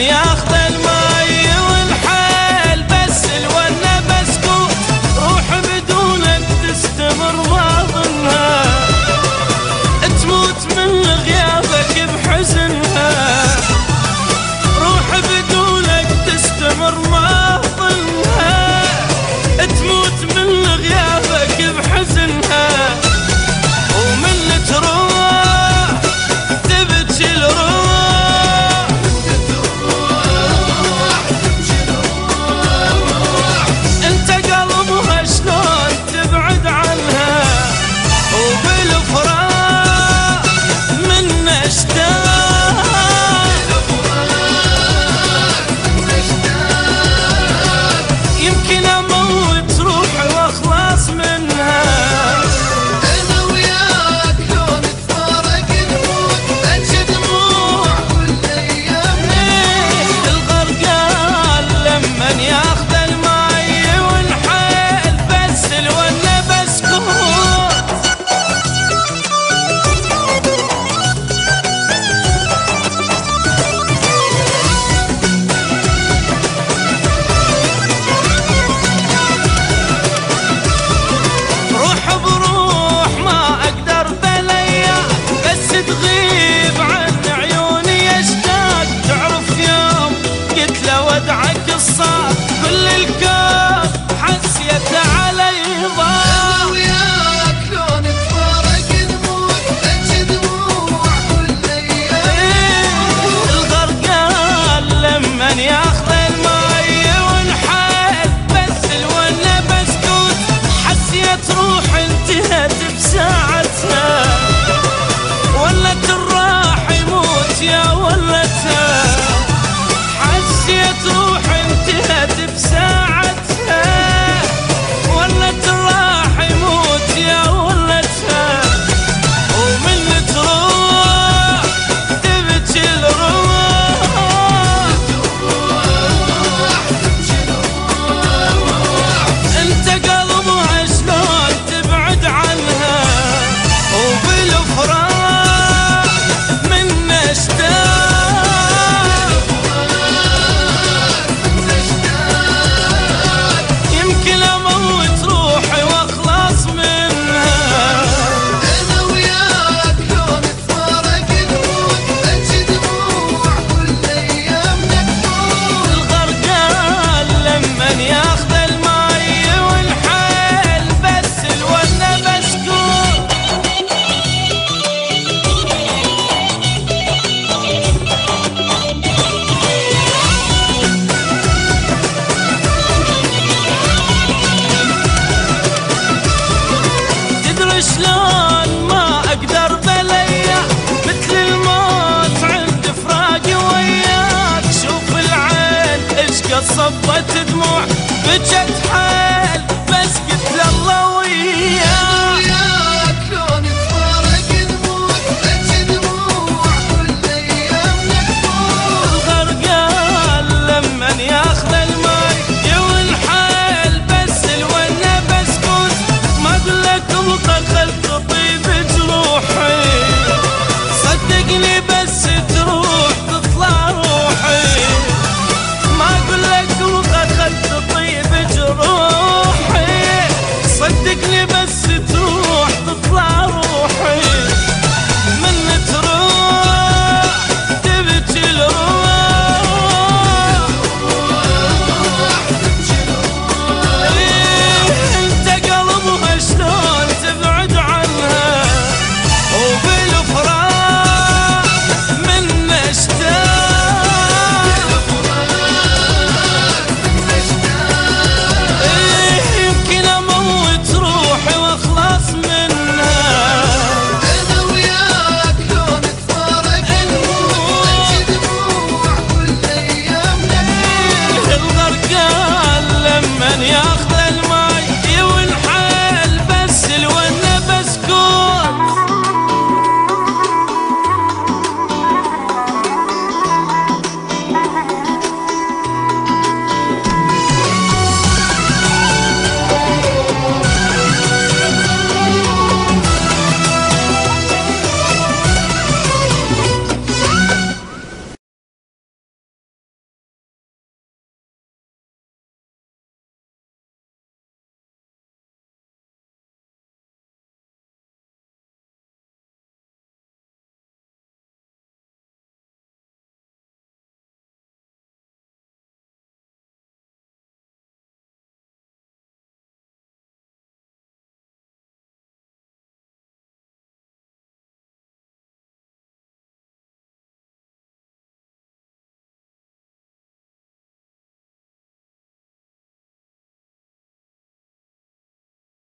ياخذ الماي والحيل بس الونه بسكوت، روح بدونك تستمر ما ظنها، تموت من غيابك بحزنها، روح بدونك تستمر ما ظنها، تموت من غيابك بحزنها، ومن تروح تبكي الروح. كل الكون حسيت علي ضاع، انا وياك لو نتفارق نموت تنشي دموع كل ايام. الغرقان لمن ياخذ الماي والحيل بس الونه بسكوت، حسيت روح انتهت بساعتها، ولت الراح يموت يا ولتها، حسيت روح انتهت بساعتها، ولت الراح يموت يا ولتها، ومن تروح تبكي الروح. انت قلبها شلون تبعد عنها، وبالفراق من اشتاق، شلون ما اقدر بليا مثل الموت عند فراقي وياك، شوف العين ايش قد صبت